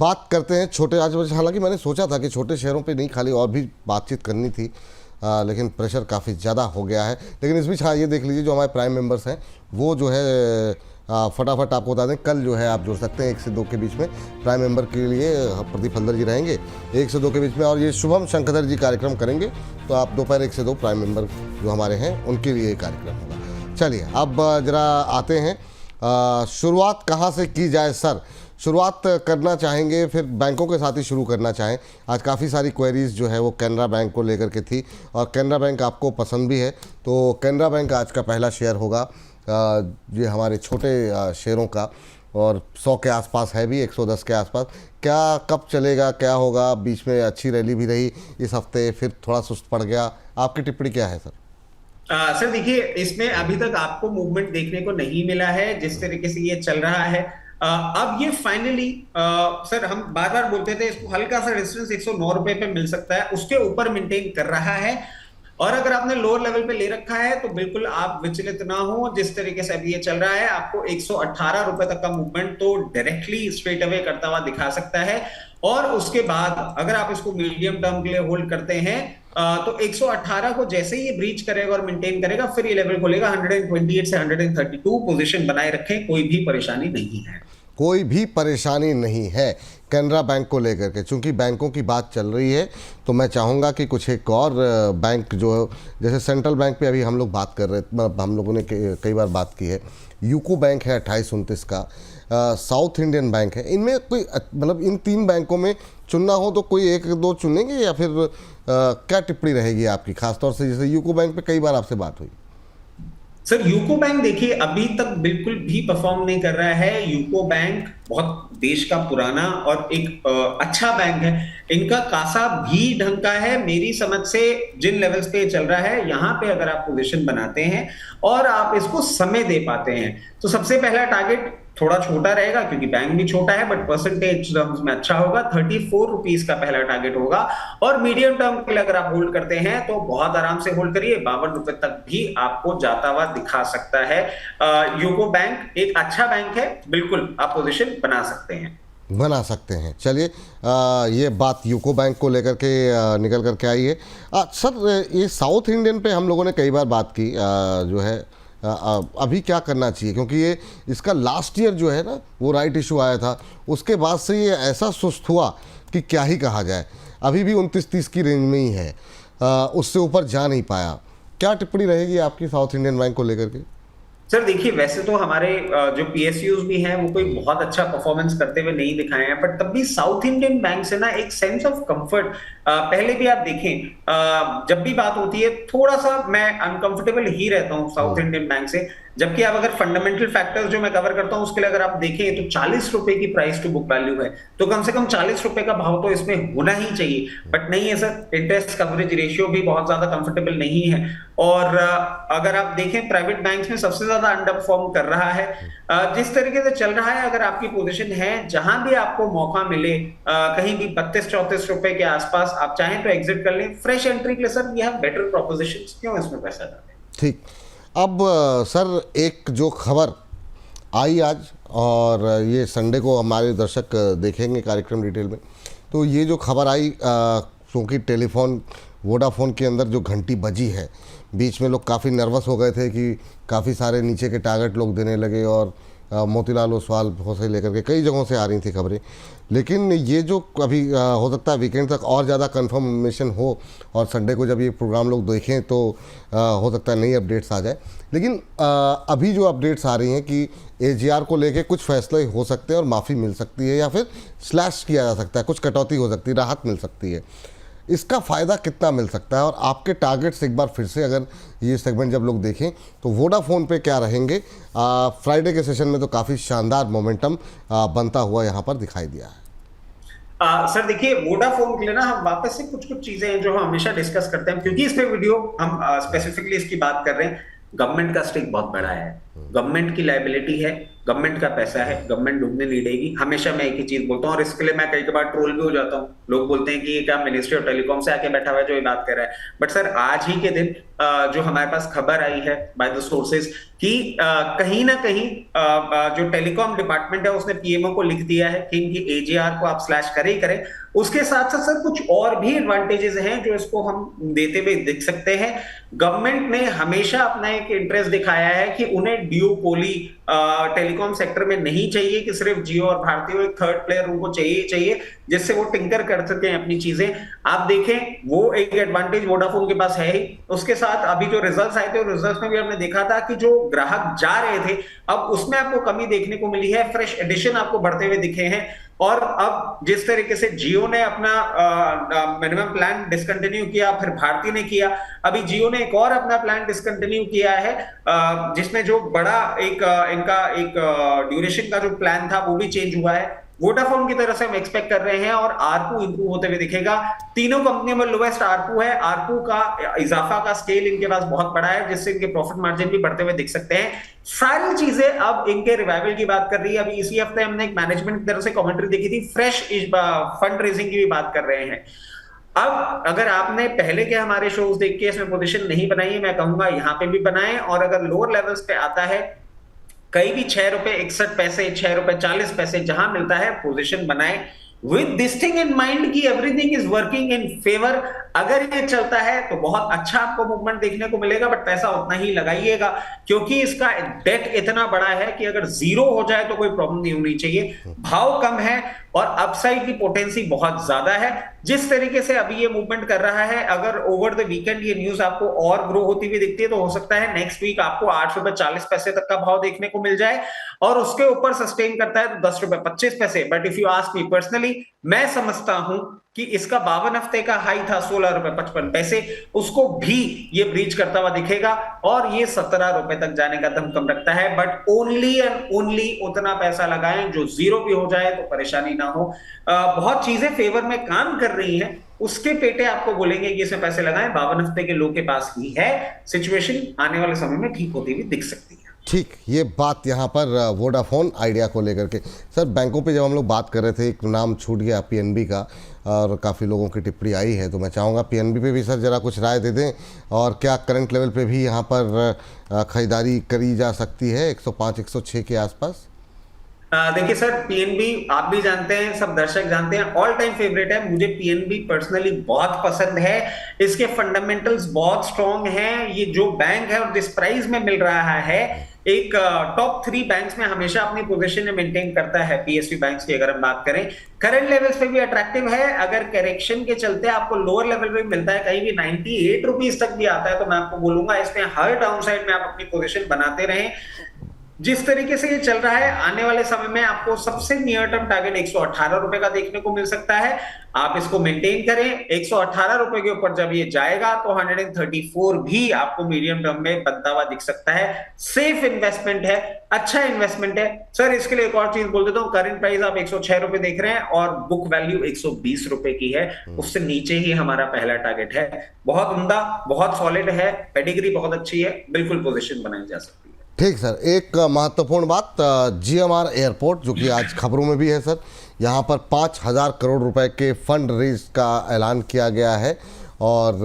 बात करते हैं छोटे, आज हालांकि मैंने सोचा था कि छोटे शहरों पे नहीं खाली और भी बातचीत करनी थी, लेकिन प्रेशर काफ़ी ज़्यादा हो गया है। लेकिन इस बीच हाँ ये देख लीजिए जो हमारे प्राइम मेंबर्स हैं वो जो है फटाफट आपको बता दें, कल जो है आप जुड़ सकते हैं 1 से 2 के बीच में। प्राइम मेंबर के लिए प्रदीप हल्दर जी रहेंगे 1 से 2 के बीच में, और ये शुभम शंखधर जी कार्यक्रम करेंगे, तो आप दोपहर 1 से 2 प्राइम मेंबर जो हमारे हैं उनके लिए कार्यक्रम होगा। चलिए अब जरा आते हैं, शुरुआत कहाँ से की जाए सर? शुरुआत करना चाहेंगे, फिर बैंकों के साथ ही शुरू करना चाहें। आज काफ़ी सारी क्वेरीज जो है वो कैनरा बैंक को लेकर के थी, और कैनरा बैंक आपको पसंद भी है, तो कैनरा बैंक आज का पहला शेयर होगा ये हमारे छोटे शेयरों का, और 100 के आसपास है भी, 110 के आसपास। क्या कब चलेगा, क्या होगा? बीच में अच्छी रैली भी रही इस हफ्ते, फिर थोड़ा सुस्त पड़ गया। आपकी टिप्पणी क्या है सर? सर देखिए, इसमें अभी तक आपको मूवमेंट देखने को नहीं मिला है जिस तरीके से ये चल रहा है। अब ये फाइनली सर हम बार बार बोलते थे इसको हल्का सा डिस्टेंस 109 रुपए पे मिल सकता है, उसके ऊपर मेंटेन कर रहा है। और अगर आपने लोअर लेवल पे ले रखा है तो बिल्कुल आप विचलित ना हो। जिस तरीके से अभी ये चल रहा है, आपको 118 रुपए तक का मूवमेंट तो डायरेक्टली स्ट्रेट अवे करता हुआ दिखा सकता है। और उसके बाद अगर आप इसको मीडियम टर्म के लिए होल्ड करते हैं तो 118 को जैसे ही ये ब्रीच करेगा और मेंटेन करेगा, फिर ये लेवल खोलेगा 128 से 132। पोजीशन बनाए रखें, कोई भी परेशानी नहीं है। कोई भी परेशानी नहीं है कैनरा बैंक को लेकर के। चूंकि बैंकों की बात चल रही है तो मैं चाहूँगा कि कुछ एक और बैंक जो जैसे सेंट्रल बैंक पे अभी हम लोग बात कर रहे थे, हम लोगों ने कई बार बात की है। यूको बैंक है 2829 का, साउथ इंडियन बैंक है। इनमें कोई मतलब इन 3 बैंकों में चुनना हो तो कोई एक दो चुनेंगे, या फिर क्या टिप्पणी रहेगी आपकी, खासतौर से जैसे यूको बैंक पे कई बार आपसे बात हुई? सर यूको बैंक देखिए अभी तक बिल्कुल भी परफॉर्म नहीं कर रहा है। यूको बैंक बहुत देश का पुराना और एक अच्छा बैंक है। इनका कासा भी ढंग का है। मेरी समझ से जिन लेवल्स पे चल रहा है, यहाँ पे अगर आप पोजीशन बनाते हैं और आप इसको समय दे पाते हैं तो सबसे पहला टारगेट थोड़ा छोटा रहेगा क्योंकि बैंक भी छोटा है, बट परसेंटेज टर्म्स में अच्छा होगा। 34 रुपीज का पहला टारगेट होगा। और मीडियम टर्म के लिए अगर आप होल्ड करते हैं तो बहुत आराम से होल्ड करिए, 52 रुपए तक भी आपको जाता हुआ दिखा सकता है। यूको बैंक एक अच्छा बैंक है, बिल्कुल आप पोजीशन बना सकते हैं। बना सकते हैं। चलिए ये बात यूको बैंक को लेकर के निकल करके आई है। सर ये साउथ इंडियन पे हम लोगों ने कई बार बात की, जो है अभी क्या करना चाहिए, क्योंकि ये इसका लास्ट ईयर जो है ना वो राइट इशू आया था, उसके बाद से ये ऐसा सुस्त हुआ कि क्या ही कहा जाए। अभी भी 29-30 की रेंज में ही है, उससे ऊपर जा नहीं पाया। क्या टिप्पणी रहेगी आपकी साउथ इंडियन बैंक को लेकर के? सर देखिए, वैसे तो हमारे जो पीएसयूज भी हैं वो कोई बहुत अच्छा परफॉर्मेंस करते हुए नहीं दिखाए हैं, बट तब भी साउथ इंडियन बैंक से ना एक सेंस ऑफ कंफर्ट पहले भी आप देखें जब भी बात होती है थोड़ा सा मैं अनकंफर्टेबल ही रहता हूं साउथ इंडियन बैंक से। जबकि आप अगर फंडामेंटल फैक्टर्स जो मैं कवर करता हूं उसके लिए अगर आप देखें तो 40 रुपए की प्राइस टू बुक वैल्यू है, तो कम से कम 40 रुपए का भाव तो इसमें होना ही चाहिए। बट नहीं है सर, इंटरेस्ट कवरेज रेशियो भी बहुत ज्यादा कंफर्टेबल नहीं है। और अगर आप देखें प्राइवेट बैंक्स में सबसे ज्यादा अंडर परफॉर्म कर रहा है। जिस तरीके से चल रहा है, अगर आपकी पोजीशन है जहां भी आपको मौका मिले कहीं भी 32-34 रुपए के आसपास आप चाहें तो एग्जिट कर लें। फ्रेश एंट्री के लिए sir we have better propositions, क्यों इसमें पैसा डालें। ठीक। अब सर एक जो खबर आई आज, और ये संडे को हमारे दर्शक देखेंगे कार्यक्रम डिटेल में, तो ये जो खबर आई क्योंकि टेलीफोन वोडाफोन के अंदर जो घंटी बजी है, बीच में लोग काफ़ी नर्वस हो गए थे कि काफ़ी सारे नीचे के टारगेट लोग देने लगे, और मोतीलाल ओसवाल से लेकर के कई जगहों से आ रही थी खबरें। लेकिन ये जो अभी हो सकता है वीकेंड तक और ज़्यादा कंफर्मेशन हो, और संडे को जब ये प्रोग्राम लोग देखें तो हो सकता है नई अपडेट्स आ जाए। लेकिन अभी जो अपडेट्स आ रही हैं कि एजीआर को लेके कुछ फैसले हो सकते हैं और माफ़ी मिल सकती है, या फिर स्लैश किया जा सकता है, कुछ कटौती हो सकती है, राहत मिल सकती है। इसका फ़ायदा कितना मिल सकता है, और आपके टारगेट्स एक बार फिर से अगर ये सेगमेंट जब लोग देखें तो वोडाफोन पे क्या रहेंगे? फ्राइडे के सेशन में तो काफ़ी शानदार मोमेंटम बनता हुआ यहाँ पर दिखाई दिया है। सर देखिए, वोडाफोन के लिए ना हम वापस से कुछ चीजें हैं जो हम हमेशा डिस्कस करते हैं, क्योंकि इस पे वीडियो हम स्पेसिफिकली इसकी बात कर रहे हैं। गवर्नमेंट का स्टेक बहुत बड़ा है, गवर्नमेंट की लायबिलिटी है, गवर्नमेंट का पैसा है, गवर्नमेंट डूबने नहीं देगी। हमेशा मैं एक ही चीज बोलता हूँ और इसके लिए मैं कई बार ट्रोल भी हो जाता हूँ। लोग बोलते हैं कि ये क्या मिनिस्ट्री ऑफ टेलीकॉम से आके बैठा हुआ है जो ये बात कर रहा है, बट सर आज ही के दिन जो हमारे पास खबर आई है बाय द सोर्सेज कि कहीं ना कहीं जो टेलीकॉम डिपार्टमेंट है उसने पीएमओ को लिख दिया है कि इनकी एजीआर को आप स्लैश करें ही करें। उसके साथ साथ सर कुछ और भी एडवांटेजेस हैं जो इसको हम देते हुए दिख सकते हैं। गवर्नमेंट ने हमेशा अपना एक इंटरेस्ट दिखाया है कि उन्हें ड्यूपोली टेलीकॉम सेक्टर में नहीं चाहिए कि सिर्फ जियो और भारती हो, एक थर्ड प्लेयर उनको चाहिए चाहिए जिससे वो टिंकर कर सके अपनी चीजें। आप देखें वो एक एडवांटेज वोडाफोन के पास है ही। उसके साथ अभी जो रिजल्ट्स आए थे रिजल्ट्स में भी हमने देखा था कि जो ग्राहक जा रहे थे अब उसमें आपको कमी देखने को मिली है, फ्रेश एडिशन आपको बढ़ते हुए दिखे हैं। और अब जिस तरीके से जियो ने अपना मिनिमम प्लान डिसकंटिन्यू किया, फिर भारती ने किया, अभी जियो ने एक और अपना प्लान डिसकंटिन्यू किया है जिसमें जो बड़ा एक इनका एक ड्यूरेशन का जो प्लान था वो भी चेंज हुआ है। वोडाफोन की तरफ से हम एक्सपेक्ट कर रहे हैं और आरपू इंप्रूव होते हुए दिखेगा। तीनों कंपनियों में लोएस्ट आरपू है, आरपू का इजाफा का स्केल इनके पास बहुत बड़ा है जिससे इनके प्रॉफिट मार्जिन भी बढ़ते हुए दिख सकते हैं। सारी चीजें अब इनके रिवाइवल की बात कर रही है। अभी इसी हफ्ते हमने एक मैनेजमेंट की तरफ से कमेंट्री देखी थी, फ्रेश फंड रेजिंग की भी बात कर रहे हैं। अब अगर आपने पहले के हमारे शोज देख के इसमें पोजीशन नहीं बनाई है, मैं कहूंगा यहां पे भी बनाएं। और अगर लोअर लेवल्स पे आता है कहीं भी 6 रुपए 61 पैसे 6 रुपए 40 पैसे जहां मिलता है पोजीशन बनाए with this thing in mind कि everything is working in favour. अगर ये चलता है तो बहुत अच्छा आपको मूवमेंट देखने को मिलेगा, बट पैसा उतना ही लगाइएगा क्योंकि इसका डेट इतना बड़ा है कि अगर जीरो हो जाए तो कोई प्रॉब्लम नहीं होनी चाहिए। भाव कम है और अपसाइड की पोटेंसी बहुत ज्यादा है। जिस तरीके से अभी ये मूवमेंट कर रहा है, अगर ओवर द वीकेंड ये न्यूज आपको और ग्रो होती हुई दिखती है तो हो सकता है नेक्स्ट वीक आपको 8 रुपए 40 पैसे तक का भाव देखने को मिल जाए और उसके ऊपर सस्टेन करता है तो 10 रुपए 25 पैसे। But if you ask me personally, मैं समझता हूं कि इसका 52 हफ्ते का हाई था 16 रुपए 55 पैसे, उसको भी ये ब्रीच करता हुआ दिखेगा और ये 17 रुपए तक जाने का दम कम रखता है। बट ओनली एंड ओनली उतना पैसा लगाएं जो जीरो भी हो जाए तो परेशानी ना हो। बहुत चीजें फेवर में काम कर रही हैं, उसके पेटे आपको बोलेंगे कि इसमें पैसे लगाएं। 52 हफ्ते के लो के पास ही है, सिचुएशन आने वाले समय में ठीक होती हुई दिख सकती है। ठीक, ये बात यहाँ पर वोडाफोन आइडिया को लेकर के। सर बैंकों पे जब हम लोग बात कर रहे थे एक नाम छूट गया पीएनबी का और काफ़ी लोगों की टिप्पणी आई है, तो मैं चाहूँगा पीएनबी पे भी सर ज़रा कुछ राय दे दें और क्या करंट लेवल पे भी यहाँ पर खरीदारी करी जा सकती है 105 106 के आसपास। देखिए सर, पीएनबी आप भी जानते हैं, सब दर्शक जानते हैं, ऑल टाइम फेवरेट है। मुझे पीएनबी पर्सनली बहुत पसंद है, इसके फंडामेंटल्स बहुत स्ट्रॉन्ग हैं। ये जो बैंक है और जिस प्राइस में मिल रहा है, एक टॉप 3 बैंक्स में हमेशा अपनी पोजीशन मेंटेन करता है पीएसयू बैंक्स की। अगर हम बात करें करंट लेवल्स पे भी अट्रैक्टिव है। अगर करेक्शन के चलते आपको लोअर लेवल पे मिलता है, कहीं भी 98 रुपीज तक भी आता है, तो मैं आपको बोलूंगा इसमें हर डाउन साइड में आप अपनी पोजीशन बनाते रहें। जिस तरीके से ये चल रहा है, आने वाले समय में आपको सबसे नियर टर्म टारगेट 118 रुपए का देखने को मिल सकता है। आप इसको मेंटेन करें। 118 रुपए के ऊपर जब ये जाएगा तो 134 भी आपको मीडियम टर्म में बनता हुआ दिख सकता है। सेफ इन्वेस्टमेंट है, अच्छा इन्वेस्टमेंट है। सर इसके लिए एक और चीज बोल देता हूँ, करंट प्राइस आप 106 रुपए देख रहे हैं और बुक वैल्यू 120 रुपए की है, उससे नीचे ही हमारा पहला टारगेट है। बहुत उम्दा, बहुत सॉलिड है, पेडिग्री बहुत अच्छी है, बिल्कुल पोजिशन बनाई जा सकती है। ठीक सर, एक महत्वपूर्ण बात, जीएमआर एयरपोर्ट जो कि आज खबरों में भी है सर, यहाँ पर 5,000 करोड़ रुपए के फंड रेज का ऐलान किया गया है और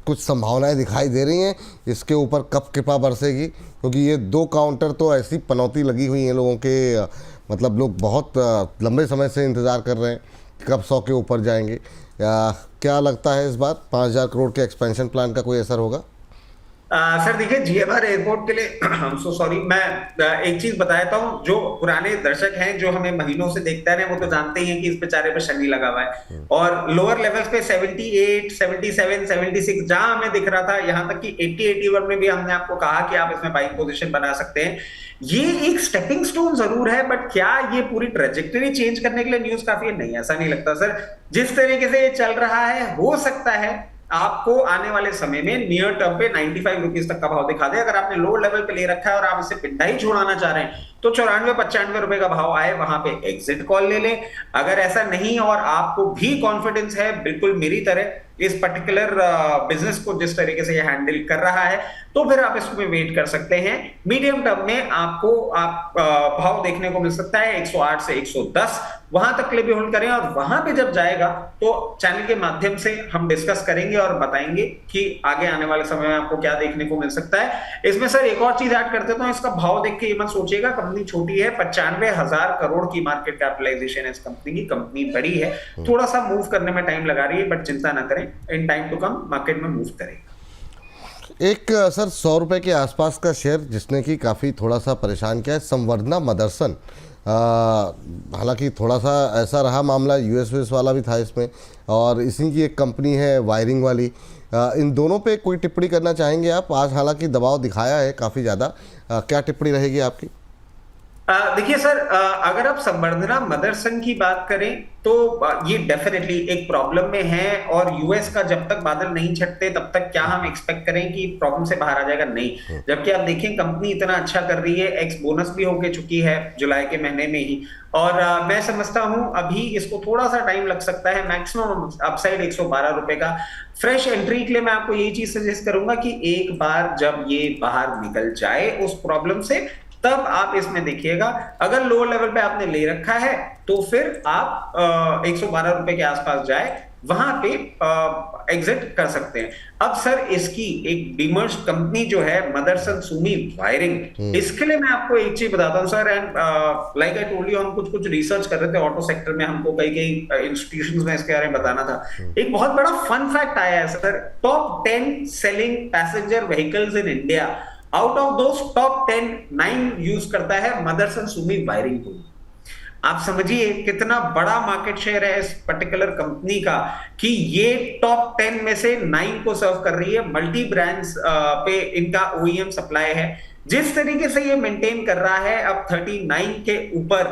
कुछ संभावनाएं दिखाई दे रही हैं। इसके ऊपर कब कृपा बरसेगी, क्योंकि ये 2 काउंटर तो ऐसी पनौती लगी हुई हैं लोगों के, मतलब लोग बहुत लंबे समय से इंतज़ार कर रहे हैं कब 100 के ऊपर जाएंगे। क्या लगता है इस बार 5,000 करोड़ के एक्सपेंशन प्लान का कोई असर होगा? सर देखिए, जीएमआर एयरपोर्ट के लिए I'm so sorry, मैं एक चीज बताता हूँ। जो पुराने दर्शक हैं जो हमें महीनों से देखते हैं वो तो जानते ही हैं कि इस बेचारे पे शनि लगा हुआ है और लोअर लेवल्स पे 78 77 76 जहां हमें दिख रहा था, यहां तक कि 80 81 में भी हमने आपको कहा कि आप इसमें बाइंग पोजीशन बना सकते हैं। ये एक स्टेपिंग स्टोन जरूर है, बट क्या ये पूरी ट्रेजेक्टरी चेंज करने के लिए न्यूज काफी है? नहीं, ऐसा नहीं लगता सर। जिस तरीके से ये चल रहा है, हो सकता है आपको आने वाले समय में नियर टर्म पे 95 रुपीज तक का भाव दिखा दे। अगर आपने लोअर लेवल पे ले रखा है और आप इसे पिंडा ही छोड़ाना चाह रहे हैं तो 94 95 रुपए का भाव आए, वहां पे एग्जिट कॉल ले लें। अगर ऐसा नहीं और आपको भी कॉन्फिडेंस है बिल्कुल मेरी तरह इस पर्टिकुलर बिजनेस को जिस तरीके से ये हैंडल कर रहा है, तो फिर आप इसमें वेट कर सकते हैं। मीडियम टर्म में आपको भाव देखने को मिल सकता है 108 से 110, वहां तक के लिए भी होल्ड करें, और वहां पे जब जाएगा तो चैनल के माध्यम से हम डिस्कस करेंगे और बताएंगे कि आगे आने वाले समय में आपको क्या देखने को मिल सकता है। इसमें सर एक और चीज ऐड कर देता हूं, इसका भाव देख के ये मत सोचिएगा कंपनी छोटी है, 95,000 करोड़ की मार्केट कैपिटलाइजेशन है इस कंपनी की। कंपनी बड़ी है, थोड़ा सा मूव करने में टाइम लगा रही है, बट चिंता ना करें, in time to come market में मूव करेगा। एक सर 100 रुपये के आसपास का शेयर जिसने कि काफ़ी थोड़ा सा परेशान किया है, संवर्धना मदरसन। हालांकि थोड़ा सा ऐसा रहा मामला, यूएस वाला भी था इसमें, और इसी की एक कंपनी है वायरिंग वाली। इन दोनों पे कोई टिप्पणी करना चाहेंगे आप? आज हालांकि दबाव दिखाया है काफ़ी ज़्यादा, क्या टिप्पणी रहेगी आपकी? देखिए सर, अगर आप संवर्धना मदरसन की बात करें तो ये डेफिनेटली एक प्रॉब्लम में है, और यूएस का जब तक बादल नहीं छटते तब तक क्या हम एक्सपेक्ट करें कि प्रॉब्लम से बाहर आ जाएगा? नहीं। जबकि आप देखें कंपनी इतना अच्छा कर रही है, एक्स बोनस भी होके चुकी है जुलाई के महीने में ही, और मैं समझता हूं अभी इसको थोड़ा सा टाइम लग सकता है। मैक्सिमम अपसाइड 112 रुपए का। फ्रेश एंट्री के लिए मैं आपको यही चीज सजेस्ट करूंगा कि एक बार जब ये बाहर निकल जाए उस प्रॉब्लम से, तब आप इसमें देखिएगा। अगर लोअर लेवल पे आपने ले रखा है तो फिर आप 112 रुपए के आसपास जाए, वहां पे एग्जिट कर सकते हैं। अब सर इसकी एक डीमर्ज कंपनी जो है मदरसन सुमी वायरिंग, इसके लिए मैं आपको एक चीज बताता हूं sir, and like I told you, हम कुछ रिसर्च कर रहे थे ऑटो सेक्टर में, हमको कई इंस्टीट्यूशंस में इसके बारे में बताना था। एक बहुत बड़ा फन फैक्ट आया है sir, top 10 selling passenger vehicles in India, out of those top 10, 9 use करता है मदरसन सुमी वायरिंग को। आप समझिए कितना बड़ा मार्केट शेयर है इस पर्टिकुलर कंपनी का, कि ये टॉप 10 में से 9 को सर्व कर रही है। मल्टी ब्रांड्स पे इनका ओईएम सप्लाई है। जिस तरीके से ये मेंटेन कर रहा है अब 39 के ऊपर,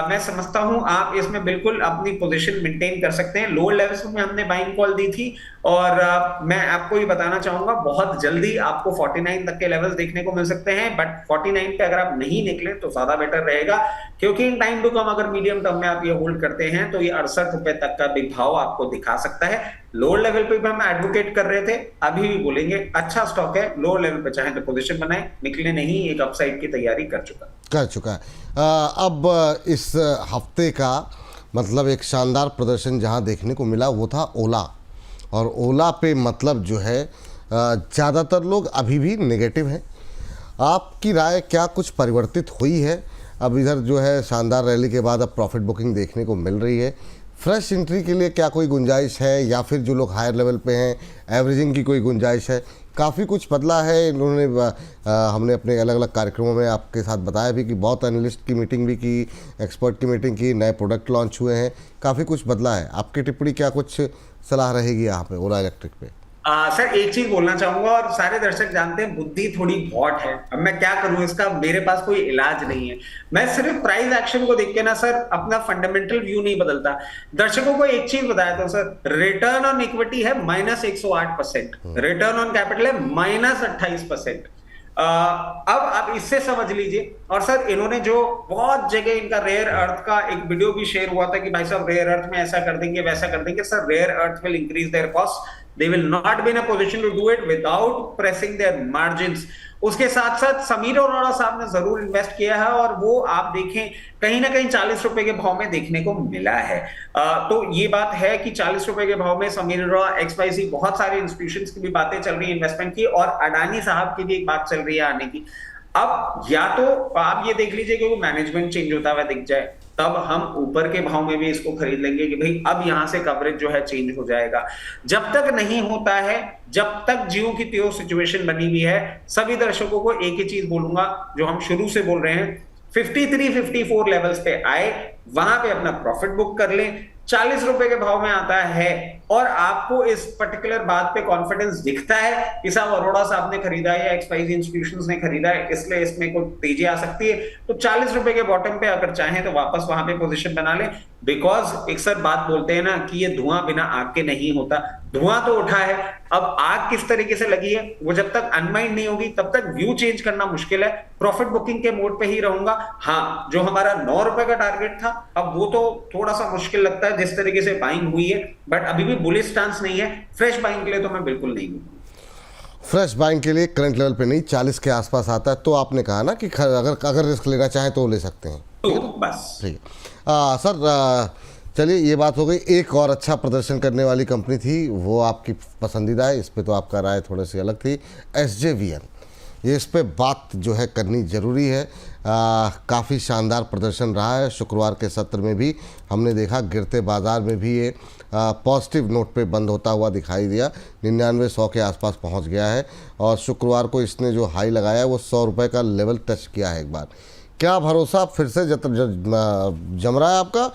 मैं समझता हूं आप इसमें बिल्कुल अपनी पोजीशन मेंटेन कर सकते हैं। लोअर लेवल्स में हमने बाइंग कॉल दी थी, और मैं आपको ये बताना चाहूंगा बहुत जल्दी आपको 49 तक के लेवल्स देखने को मिल सकते हैं, बट 49 पे अगर आप नहीं निकले तो ज्यादा बेटर रहेगा, क्योंकि इन टाइम टू कम अगर मीडियम टर्म में आप ये होल्ड करते हैं तो ये 68 रुपए तक का भी भाव आपको दिखा सकता है। लोअर लेवल पे भी हम एडवोकेट कर रहे थे, अभी भी बोलेंगे अच्छा स्टॉक है, लोअर लेवल पे चाहे तो पोजीशन बनाए, निकले नहीं, एक अपसाइड की तैयारी कर चुका है। अब इस हफ्ते का मतलब एक शानदार प्रदर्शन जहां देखने को मिला वो था ओला, और ओला पे मतलब जो है ज़्यादातर लोग अभी भी नेगेटिव हैं। आपकी राय क्या कुछ परिवर्तित हुई है? अब इधर जो है शानदार रैली के बाद अब प्रॉफिट बुकिंग देखने को मिल रही है, फ्रेश एंट्री के लिए क्या कोई गुंजाइश है, या फिर जो लोग हायर लेवल पे हैं एवरेजिंग की कोई गुंजाइश है? काफ़ी कुछ बदला है इन्होंने, हमने अपने अलग अलग कार्यक्रमों में आपके साथ बताया भी कि बहुत एनालिस्ट की मीटिंग भी की, एक्सपर्ट की मीटिंग की, नए प्रोडक्ट लॉन्च हुए हैं, काफ़ी कुछ बदला है। आपकी टिप्पणी क्या कुछ सलाह रहेगी यहाँ पे ओला इलेक्ट्रिक पे? सर एक चीज बोलना चाहूंगा, और सारे दर्शक जानते हैं बुद्धि थोड़ी बॉट है, अब मैं क्या करूं, इसका मेरे पास कोई इलाज नहीं है। मैं सिर्फ प्राइस एक्शन को देख के ना सर अपना फंडामेंटल व्यू नहीं बदलता। दर्शकों को एक चीज बताया था सर, रिटर्न ऑन इक्विटी है -108%, रिटर्न ऑन कैपिटल है -28%। अब आप इससे समझ लीजिए। और सर इन्होंने जो बहुत जगह इनका रेयर अर्थ का एक वीडियो भी शेयर हुआ था कि भाई साहब रेयर अर्थ में ऐसा कर देंगे वैसा कर देंगे। Sir rare earth will increase their cost, they will not be in a position to do it without pressing their margins। उसके साथ साथ समीर अरोड़ा साहब ने जरूर इन्वेस्ट किया है, और वो आप देखें कहीं ना कहीं 40 रुपए के भाव में देखने को मिला है। तो ये बात है कि 40 रुपए के भाव में समीर अरोड़ा, XYZ, बहुत सारे इंस्टीट्यूशंस की भी बातें चल रही है इन्वेस्टमेंट की, और अडानी साहब की भी एक बात चल रही है आने की। अब या तो आप ये देख लीजिए कि वो मैनेजमेंट चेंज होता हुआ दिख जाए, तब हम ऊपर के भाव में भी इसको खरीद लेंगे कि भाई अब यहां से कवरेज जो है चेंज हो जाएगा। जब तक नहीं होता है, जब तक जियो की त्यों सिचुएशन बनी हुई है, सभी दर्शकों को एक ही चीज बोलूंगा जो हम शुरू से बोल रहे हैं, 53-54 लेवल्स पे आए, वहां पे अपना प्रॉफिट बुक कर लें। 40 रुपए के भाव में आता है और आपको इस पर्टिकुलर बात पे कॉन्फिडेंस दिखता है कि साहब अरोड़ा साहब ने खरीदा है या XYZ इंस्टीट्यूशंस ने खरीदा है, इसलिए इसमें कोई तेजी आ सकती है, तो 40 रुपए के बॉटम पे अगर चाहें तो वापस वहां पे पोजीशन बना लें। बिकॉज एक सर बात बोलते हैं ना कि ये धुआं बिना आग के नहीं होता, धुआं तो उठा है, अब आग किस तरीके से लगी है वो जब तक अनमाइंड नहीं होगी तब तक व्यू चेंज करना मुश्किल है। प्रॉफिट बुकिंग के मोड पे ही रहूंगा। हाँ, जो हमारा 9 रुपए का टारगेट था अब वो तो थोड़ा सा मुश्किल लगता है जिस तरीके से बाइंग हुई है, बट अभी भी बुलिश स्टांस नहीं है, फ्रेश बाइंग के लिए तो मैं बिल्कुल नहीं हूँ। फ्रेश बाइंग के लिए करंट लेवल पे नहीं, 40 के आसपास आता है तो आपने कहा ना कि अगर अगर रिस्क लेना चाहें तो ले सकते हैं। तो बस ठीक है सर, चलिए ये बात हो गई। एक और अच्छा प्रदर्शन करने वाली कंपनी थी, वो आपकी पसंदीदा है, इस पे तो आपका राय थोड़ी सी अलग थी, SJVN। ये इस पे बात जो है करनी ज़रूरी है। काफ़ी शानदार प्रदर्शन रहा है। शुक्रवार के सत्र में भी हमने देखा, गिरते बाज़ार में भी ये पॉजिटिव नोट पे बंद होता हुआ दिखाई दिया। 99-100 के आसपास पहुंच गया है और शुक्रवार को इसने जो हाई लगाया है वो 100 रुपये का लेवल टच किया है एक बार। क्या भरोसा फिर से जम रहा है आपका?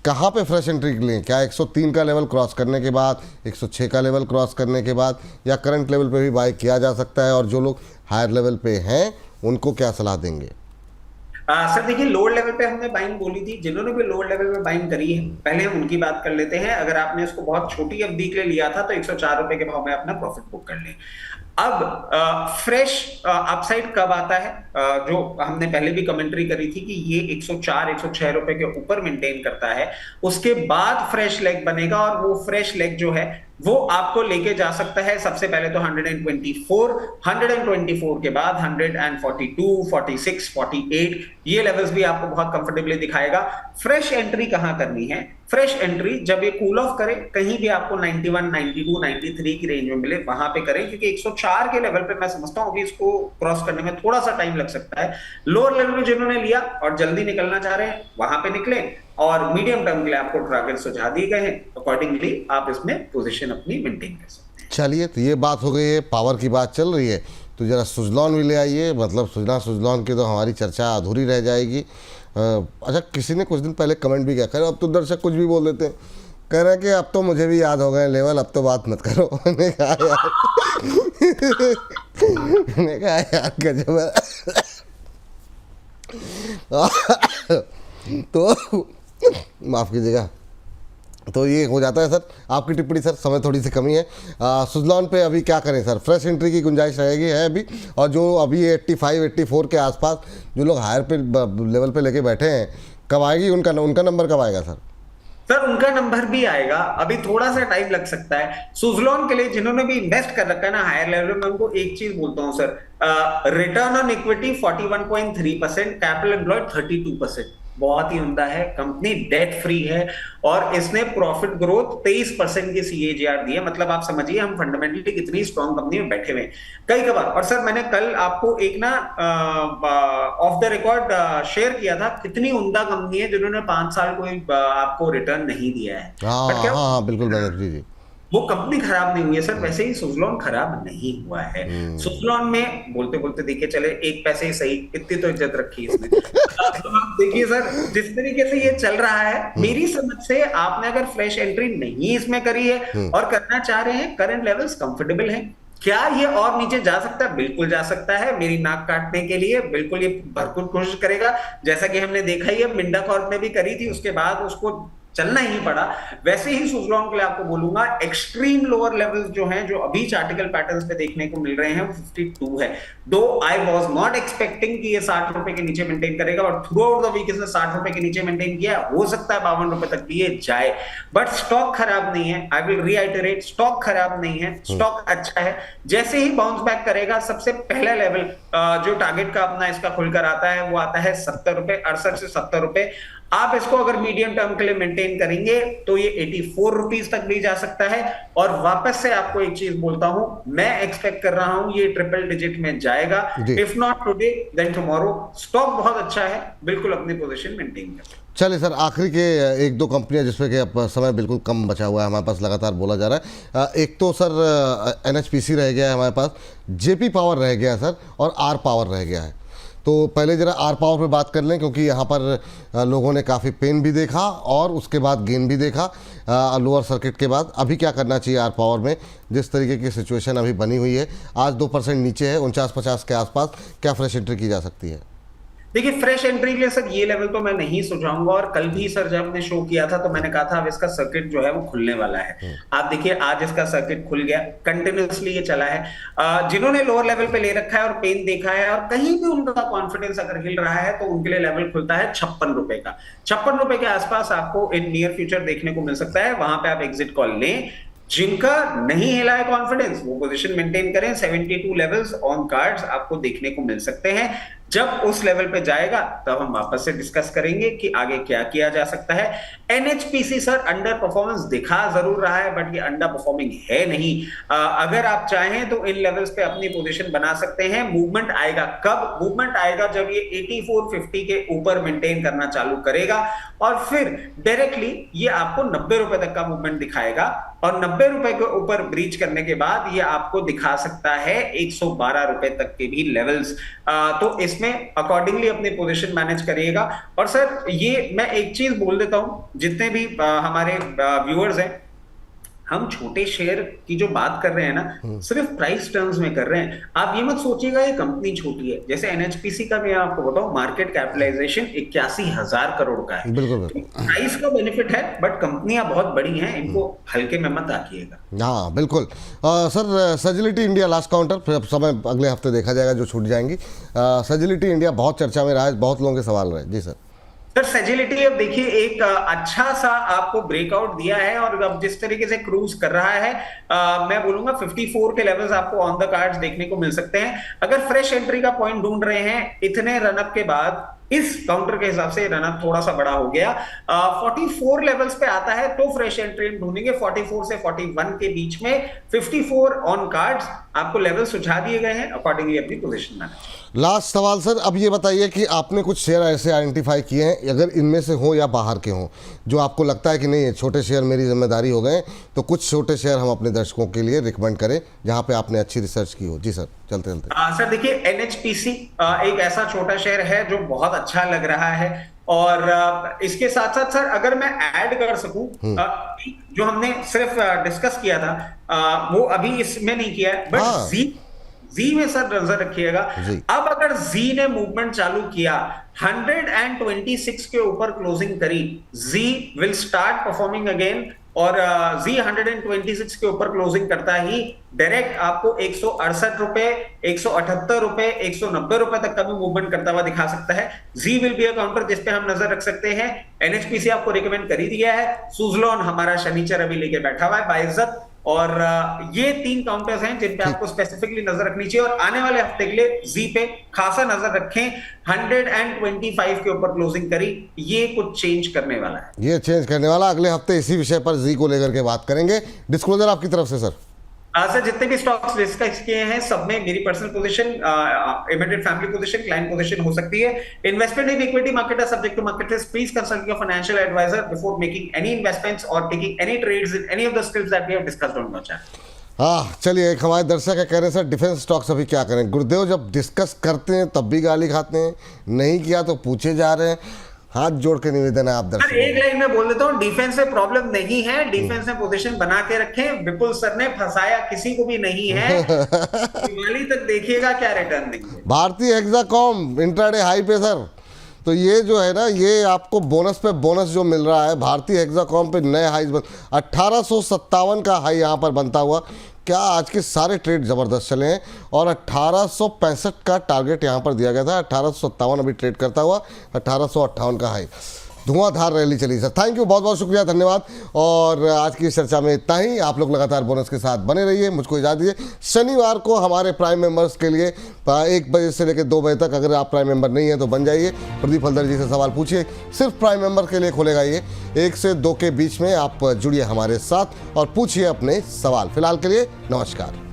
कहाँ पे फ्रेश एंट्री लें? क्या 103 का लेवल क्रॉस करने के बाद, 106 का लेवल क्रॉस करने के बाद, या करंट लेवल पे भी बाय किया जा सकता है? और जो लोग हायर लेवल पे हैं उनको क्या सलाह देंगे? सर देखिए, लोअर लेवल पे हमने बाइंग बोली थी। जिन्होंने भी लोअर लेवल पे बाइंग करी है, पहले हम उनकी बात कर लेते हैं। अगर आपने इसको बहुत छोटी अवधि के लिए लिया था तो 104 रुपए के भाव में अपना प्रॉफिट बुक कर लें। अब फ्रेश अपसाइड कब आता है? जो हमने पहले भी कमेंट्री करी थी कि ये 104-106 रुपए के ऊपर मेंटेन करता है, उसके बाद फ्रेश लेग बनेगा और वो फ्रेश लेग जो है वो आपको लेके जा सकता है सबसे पहले तो 124 के बाद 142, 46, 48 ये लेवल्स भी आपको बहुत कंफर्टेबली दिखाएगा। फ्रेश एंट्री कहां करनी है? फ्रेश एंट्री जब ये कूल ऑफ करे, कहीं भी आपको 91, 92, 93 की रेंज में मिले वहां पे करें, क्योंकि 104 के लेवल पे मैं समझता हूं अभी इसको क्रॉस करने में थोड़ा सा टाइम लग सकता है। लोअर लेवल में जिन्होंने लिया और जल्दी निकलना चाह रहे हैं वहां पे निकले, और मीडियम टर्म के लिए आपको टारगेट सुझा दिए गए हैं, अकॉर्डिंगली आप इसमें पोजीशन अपनी मेंटेन कर सकते हैं। चलिए, तो ये बात हो गई है, पावर की बात चल रही है, तो जरा सुजलॉन भी ले आइए। मतलब सुजलॉन की तो हमारी चर्चा अधूरी रह जाएगी। अच्छा, किसी ने कुछ दिन पहले कमेंट भी किया, कह रहे अब तो दर्शक कुछ भी बोल देते हैं, कह रहे हैं कि अब तो मुझे भी याद हो गए लेवल, अब तो बात मत करो। मैंने कहा यार गजब है। तो माफ़ कीजिएगा, तो ये हो जाता है सर। आपकी टिप्पणी सर, समय थोड़ी सी कमी है। सुजलॉन पे अभी क्या करें सर? फ्रेश एंट्री की गुंजाइश रहेगी है अभी? और जो अभी 85-84 के आसपास जो लोग हायर पे लेवल पे लेके बैठे हैं, कब आएगी उनका नंबर कब आएगा सर? सर उनका नंबर भी आएगा, अभी थोड़ा सा टाइम लग सकता है। सुजलॉन के लिए जिन्होंने भी इन्वेस्ट कर रखा है ना हायर लेवल में, उनको एक चीज बोलता हूं sir, return on equity 41.3%, capital employed 32%, बहुत ही उम्दा है। कंपनी डेट फ्री है और इसने प्रॉफिट ग्रोथ 23% की CAGR दी है। मतलब आप समझिए हम फंडामेंटली कितनी स्ट्रॉन्ग कंपनी में बैठे हुए हैं कई कबार। और सर मैंने कल आपको एक ना ऑफ द रिकॉर्ड शेयर किया था, कितनी उम्दा कंपनी है जिन्होंने 5 साल कोई आपको रिटर्न नहीं दिया है। बट क्या हाँ, बिल्कुल मैंने जी वो कंपनी खराब नहीं हुई है सर, वैसे ही सुजलॉन खराब नहीं हुआ है। सुजलॉन में बोलते बोलते देखिए चले, एक पैसे ही सही, इतनी तो इज्जत रखी इसने। तो आप देखिए सर, जिस तरीके से ये चल रहा है, मेरी समझ से आपने अगर फ्रेश एंट्री नहीं इसमें करी है और करना चाह रहे हैं, करंट लेवल्स कंफर्टेबल है। क्या ये और नीचे जा सकता है? बिल्कुल जा सकता है। मेरी नाक काटने के लिए बिल्कुल ये भरपूर कोशिश करेगा, जैसा कि हमने देखा ही है मिंडा कॉर्प ने भी करी थी, उसके बाद उसको चलना ही पड़ा। वैसे ही सुजलॉन के लिए आपको बोलूंगा, एक्सट्रीम लोअर लेवल्स जो हैं, जो अभी चार्टिकल पैटर्न्स पे देखने को मिल रहे हैं, 52 है। दो आई वाज नॉट एक्सपेक्टिंग कि ये 60 रुपए के नीचे मेंटेन करेगा, और थ्रू आउट द वीक इसने 60 रुपए के नीचे मेंटेन किया। हो सकता है 52 रुपए तक भी ये जाए, बट स्टॉक खराब नहीं है। आई विल रीआइटरेट, स्टॉक खराब नहीं है, स्टॉक अच्छा है। जैसे ही बाउंस बैक करेगा, सबसे पहला लेवल जो टारगेट का अपना इसका खुलकर आता है वो आता है 70 रुपए, 68 से 70 रुपए। आप इसको अगर मीडियम टर्म के लिए मेंटेन करेंगे तो ये 84 रुपीज तक भी जा सकता है। और वापस से आपको एक चीज बोलता हूं, मैं एक्सपेक्ट कर रहा हूं ये ट्रिपल डिजिट में जाएगा, if not today then tomorrow. Stock बहुत अच्छा है, बिल्कुल अपनी पोजीशन मेंटेन करें। चलिए सर, आखिरी के एक दो कंपनियां जिसमें कि अब समय बिल्कुल कम बचा हुआ है हमारे पास, लगातार बोला जा रहा है। एक तो सर NHPC रह गया है हमारे पास, JP पावर रह गया है सर, और R पावर रह गया है। तो पहले जरा R पावर पे बात कर लें, क्योंकि यहाँ पर लोगों ने काफ़ी पेन भी देखा और उसके बाद गेन भी देखा लोअर सर्किट के बाद। अभी क्या करना चाहिए R पावर में, जिस तरीके की सिचुएशन अभी बनी हुई है? आज 2% नीचे है, 49-50 के आसपास। क्या फ्रेश एंट्री की जा सकती है? देखिए, फ्रेश एंट्री के लिए सर ये लेवल तो मैं नहीं सुझाऊंगा, और कल भी सर जब हमने शो किया था तो मैंने कहा था अब इसका सर्किट जो है वो खुलने वाला है। आप देखिए आज इसका सर्किट खुल गया, कंटिन्यूअसली ये चला है। जिन्होंने लोअर लेवल पे ले रखा है और पेन देखा है और कहीं भी उनका कॉन्फिडेंस अगर हिल रहा है, तो उनके लिए लेवल खुलता है 56 रुपए का। 56 रुपए के आसपास आपको इन नियर फ्यूचर देखने को मिल सकता है, वहां पे आप एग्जिट कॉल लें। जिनका नहीं हिला है कॉन्फिडेंस, वो पोजीशन मेंटेन करें। 72 लेवल्स ऑन कार्ड्स आपको देखने को मिल सकते हैं। जब उस लेवल पे जाएगा तब हम वापस से डिस्कस करेंगे कि आगे क्या किया जा सकता है। एनएचपीसी सर अंडर परफॉर्मेंस दिखा जरूर रहा है, बट ये अंडर परफॉर्मिंग है नहीं। अगर आप चाहें तो इन लेवल्स पे अपनी पोजीशन बना सकते हैं। मूवमेंट आएगा कब? मूवमेंट आएगा जब ये 8450 के ऊपर मेंटेन करना चालू करेगा, और फिर डायरेक्टली ये आपको 90 रुपए तक का मूवमेंट दिखाएगा, और 90 रुपए के ऊपर ब्रीच करने के बाद ये आपको दिखा सकता है 112 रुपए तक के भी लेवल्स। तो इसमें अकॉर्डिंगली अपनी पोजीशन मैनेज करिएगा। और सर ये मैं एक चीज बोल देता हूं, जितने भी हमारे व्यूअर्स हैं, हम छोटे शेयर की जो बात कर रहे हैं ना, सिर्फ प्राइस टर्म्स में कर रहे हैं। आप ये मत सोचिएगा ये कंपनी छोटी है। जैसे एनएचपीसी का मैं आपको बताऊं, मार्केट कैपिटलाइजेशन 81,000 करोड़ का है। बिल्कुल तो प्राइस का बेनिफिट है, बट कंपनियां बहुत बड़ी हैं, इनको हल्के में मत आकिएगा। हाँ बिल्कुल। सर सजिलिटी इंडिया लास्ट काउंटर, फिर अब समय अगले हफ्ते देखा जाएगा जो छूट जाएंगी। सजिलिटी इंडिया बहुत चर्चा में रहा है, बहुत लोगों के सवाल रहे। जी सर। सर सेजिलिटी अब देखिए एक अच्छा सा आपको ब्रेकआउट दिया है, और अब जिस तरीके से क्रूज कर रहा है, मैं बोलूंगा 54 के लेवल्स आपको ऑन द कार्ड्स देखने को मिल सकते हैं। अगर फ्रेश एंट्री का पॉइंट ढूंढ रहे हैं इतने रनअप के बाद, इस काउंटर के हिसाब से रनअप थोड़ा सा बड़ा हो गया, 44 लेवल्स पे आता है तो फ्रेश एंट्री ढूंढेंगे। 44 से 41 के बीच में 54 ऑन कार्ड्स आपको लेवल सुझा दिए गए हैं, अकॉर्डिंगली अपनी पोजीशन मैनेज। लास्ट सवाल सर, अब ये बताइए कि आपने कुछ शेयर ऐसे आइडेंटिफाई किए हैं, अगर इनमें से हो या बाहर के हों, जो आपको लगता है कि नहीं ये छोटे शेयर मेरी जिम्मेदारी हो गए, तो कुछ छोटे शेयर हम अपने दर्शकों के लिए रिकमेंड करें जहां पे आपने अच्छी रिसर्च की हो। जी सर, चलते चलते। सर देखिए एनएचपीसी एक ऐसा छोटा शेयर है जो बहुत अच्छा लग रहा है, और इसके साथ साथ सर अगर मैं ऐड कर सकूं, जो हमने सिर्फ डिस्कस किया था वो अभी इसमें नहीं किया है, बट जी में सर नजर रखिएगा। अब अगर जी ने मूवमेंट चालू किया, 126 के ऊपर क्लोजिंग करी, जी विल स्टार्ट परफॉर्मिंग अगेन, और जी 126 के ऊपर क्लोजिंग करता ही डायरेक्ट आपको 168 रुपए, 178 रुपए, 190 रुपए तक का भी मूवमेंट करता हुआ दिखा सकता है। जी विल बी अ काउंटर जिस पे हम नजर रख सकते हैं। एनएचपीसी आपको रिकमेंड कर ही दिया है। सुजलॉन हमारा शनिचर अभी लेके बैठा हुआ है बाइज्जत, और ये 3 काउंटर्स हैं जिन पे आपको स्पेसिफिकली नजर रखनी चाहिए, और आने वाले हफ्ते के लिए जी पे खासा नजर रखें। 125 के ऊपर क्लोजिंग करी, ये कुछ चेंज करने वाला है। ये चेंज करने वाला, अगले हफ्ते इसी विषय पर जी को लेकर के बात करेंगे। डिस्क्लोजर आपकी तरफ से सर। सर जितने भी स्टॉक्स डिस्कस किए हैं सब में मेरी personal position, immediate family position, client position हो सकती है। Investment in equity market are subject to market risk. Please consult your financial advisor before making any investments और taking any trades in any of the scripts that we have discussed on our channel. हाँ चलिए, एक हमारे दर्शक है कह रहे हैं सर डिफेंस स्टॉक्स अभी क्या करें। गुरुदेव जब डिस्कस करते हैं तब भी गाली खाते हैं, नहीं किया तो पूछे जा रहे हैं। हाथ जोड़ के निवेदन है आप दर्शक। एक लाइन में बोल देता हूँ, डिफेंस में प्रॉब्लम नहीं है, डिफेंस में पोजीशन बना के रखें। विपुल सर ने फंसाया किसी को भी नहीं है। दिवाली तक देखिएगा क्या रिटर्न देंगे। भारतीय हेक्साकॉम इंट्राडे हाई पे सर, तो ये जो है ना, ये आपको बोनस पे बोनस जो मिल रहा है। भारतीय हेक्साकॉम पे नए हाई 1857 का हाई यहाँ पर बनता हुआ। क्या आज के सारे ट्रेड ज़बरदस्त चले हैं, और 1865 का टारगेट यहाँ पर दिया गया था। 1857 अभी ट्रेड करता हुआ, 1858 का हाई। धुआंधार रैली चली सर। थैंक यू, बहुत बहुत शुक्रिया, धन्यवाद। और आज की चर्चा में इतना ही। आप लोग लगातार बोनस के साथ बने रहिए। मुझको इजाज़त दीजिए। शनिवार को हमारे प्राइम मेंबर्स के लिए 1 बजे से लेकर 2 बजे तक, अगर आप प्राइम मेंबर नहीं हैं तो बन जाइए। प्रदीप हल्दर जी से सवाल पूछिए, सिर्फ प्राइम मेंबर के लिए खोलेगा ये। 1 से 2 के बीच में आप जुड़िए हमारे साथ और पूछिए अपने सवाल। फिलहाल के लिए नमस्कार।